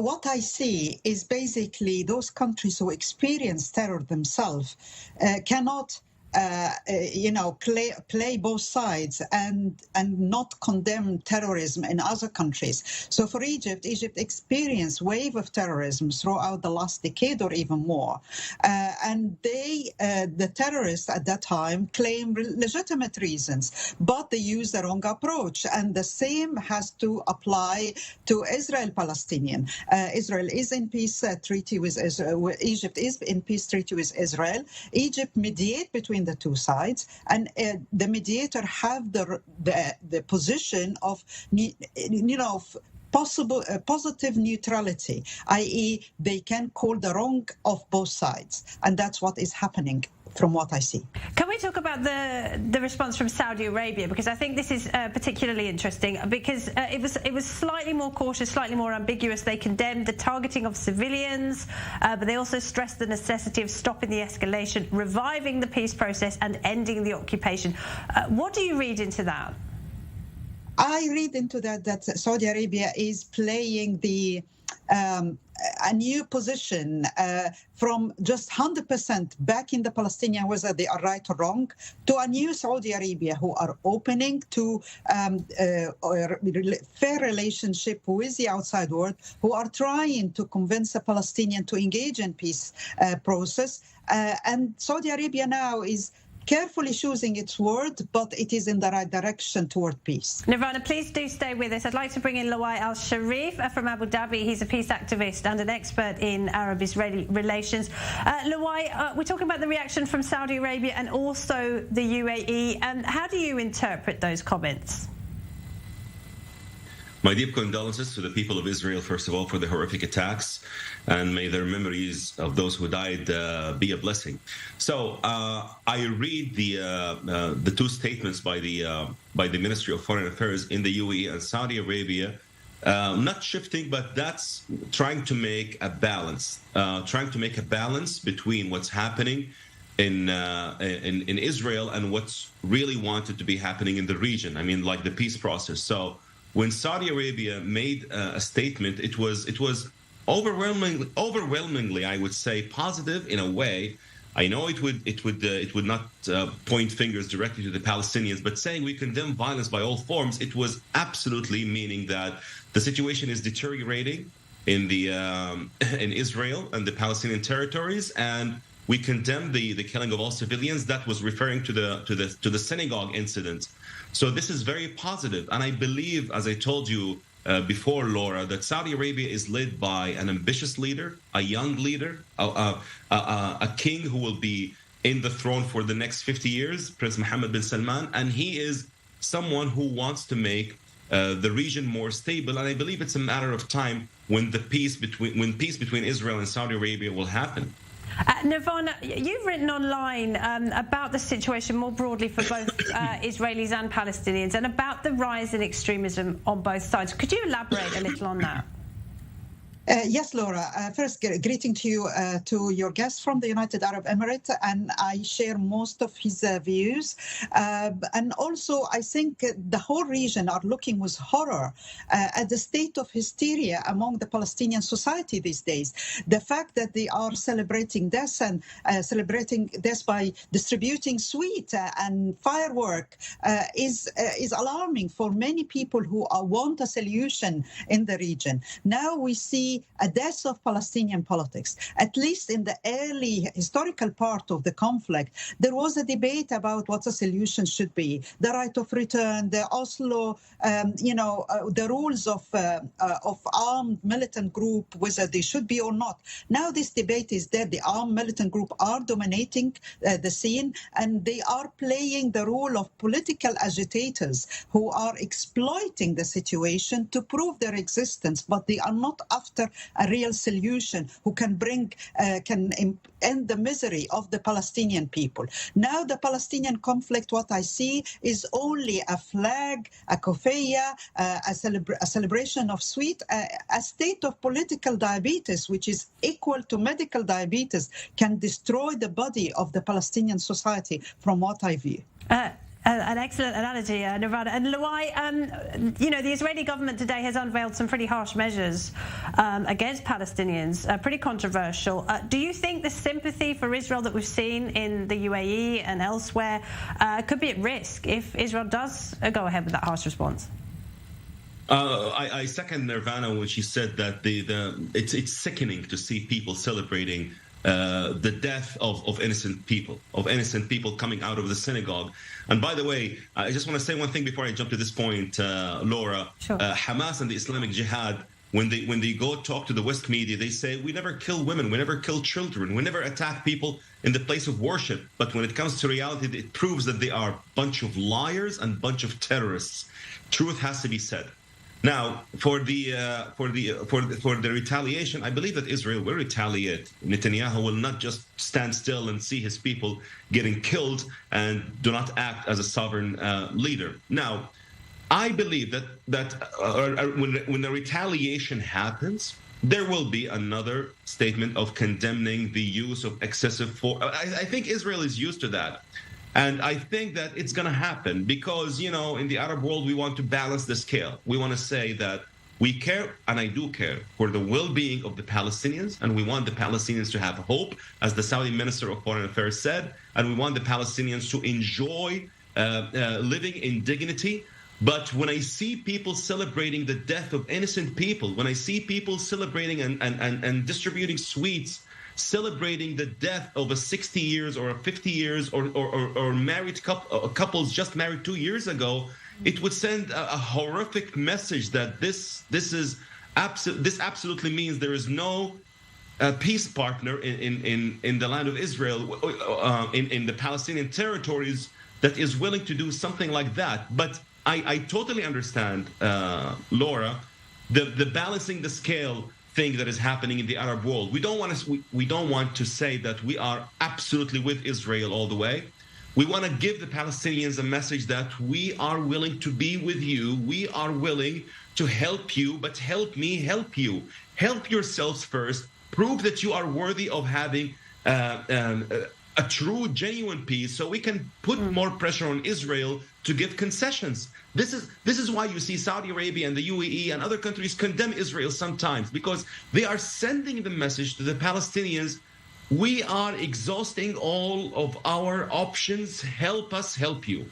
what I see is basically those countries who experience terror themselves cannot play both sides and not condemn terrorism in other countries. So for Egypt experienced wave of terrorism throughout the last decade or even more. And the terrorists at that time claim legitimate reasons, but they use the wrong approach. And the same has to apply to Israel-Palestinian. Israel is in peace treaty with Israel. Egypt is in peace treaty with Israel. Egypt mediates between the two sides, and the mediator have the position of possible positive neutrality, i.e. they can call the wrong of both sides, and that's what is happening from what I see. Can we talk about the response from Saudi Arabia? Because I think this is particularly interesting, because it was slightly more cautious, slightly more ambiguous. They condemned the targeting of civilians, but they also stressed the necessity of stopping the escalation, reviving the peace process and ending the occupation. What do you read into that? I read into that Saudi Arabia is playing a new position from just 100% backing the Palestinians, whether they are right or wrong, to a new Saudi Arabia who are opening to fair relationship with the outside world, who are trying to convince the Palestinians to engage in peace process. And Saudi Arabia now is carefully choosing its word, but it is in the right direction toward peace. Nirvana, please do stay with us. I'd like to bring in Lawai Al-Sharif from Abu Dhabi. He's a peace activist and an expert in Arab-Israeli relations. Lawai, we're talking about the reaction from Saudi Arabia and also the UAE. And how do you interpret those comments? My deep condolences to the people of Israel, first of all, for the horrific attacks, and may their memories of those who died be a blessing. So I read the two statements by the Ministry of Foreign Affairs in the UAE and Saudi Arabia, not shifting, but that's trying to make a balance, between what's happening in Israel and what's really wanted to be happening in the region. I mean, like the peace process. So when Saudi Arabia made a statement, it was overwhelmingly, I would say, positive in a way. I know it would not point fingers directly to the Palestinians, but saying we condemn violence by all forms, it was absolutely meaning that the situation is deteriorating in Israel and the Palestinian territories, and we condemn the killing of all civilians. That was referring to the synagogue incident. So this is very positive, and I believe, as I told you before, Laura, that Saudi Arabia is led by an ambitious leader, a young leader, a king who will be in the throne for the next 50 years, Prince Mohammed bin Salman, and he is someone who wants to make the region more stable. And I believe it's a matter of time when peace between Israel and Saudi Arabia will happen. Nirvana, you've written online about the situation more broadly for both Israelis and Palestinians, and about the rise in extremism on both sides. Could you elaborate a little on that? Yes, Laura. First, greeting to you, to your guest from the United Arab Emirates, and I share most of his views. And also, I think the whole region are looking with horror at the state of hysteria among the Palestinian society these days. The fact that they are celebrating death and celebrating death by distributing sweets and firework is alarming for many people who want a solution in the region. Now we see a death of Palestinian politics. At least in the early historical part of the conflict, there was a debate about what the solution should be. The right of return, the Oslo, the rules of armed militant group, whether they should be or not. Now this debate is dead. The armed militant group are dominating the scene, and they are playing the role of political agitators who are exploiting the situation to prove their existence, but they are not after a real solution who can end the misery of the Palestinian people. Now the Palestinian conflict, what I see, is only a flag, a kofaya, a celebration of sweet, a state of political diabetes, which is equal to medical diabetes, can destroy the body of the Palestinian society, from what I view. An excellent analogy, Nirvana. And Luai, the Israeli government today has unveiled some pretty harsh measures against Palestinians, pretty controversial. Do you think the sympathy for Israel that we've seen in the UAE and elsewhere could be at risk if Israel does go ahead with that harsh response? I second Nirvana when she said that it's sickening to see people celebrating the death of innocent people coming out of the synagogue. And by the way, I just want to say one thing before I jump to this point, Laura. Sure. Hamas and the Islamic Jihad, when they go talk to the West media, they say, we never kill women, we never kill children, we never attack people in the place of worship. But when it comes to reality, it proves that they are a bunch of liars and bunch of terrorists. Truth has to be said. Now, for the retaliation, I believe that Israel will retaliate. Netanyahu will not just stand still and see his people getting killed and do not act as a sovereign leader. Now, I believe that when the retaliation happens, there will be another statement of condemning the use of excessive force. I think Israel is used to that. And I think that it's going to happen because, in the Arab world, we want to balance the scale. We want to say that we care, and I do care, for the well-being of the Palestinians, and we want the Palestinians to have hope, as the Saudi Minister of Foreign Affairs said, and we want the Palestinians to enjoy living in dignity. But when I see people celebrating the death of innocent people, when I see people celebrating and distributing sweets, celebrating the death of a 60 years or a 50 years or married couples just married 2 years ago, it would send a horrific message that this absolutely means there is no peace partner in the land of Israel, in the Palestinian territories, that is willing to do something like that. But I totally understand, Laura, the balancing the scale thing that is happening in the Arab world. We don't want to say that we are absolutely with Israel all the way. We want to give the Palestinians a message that we are willing to be with you. We are willing to help you, but help me help you. Help yourselves first. Prove that you are worthy of having a true, genuine peace, so we can put more pressure on Israel to give concessions. This is why you see Saudi Arabia and the UAE and other countries condemn Israel sometimes, because they are sending the message to the Palestinians: we are exhausting all of our options. Help us help you.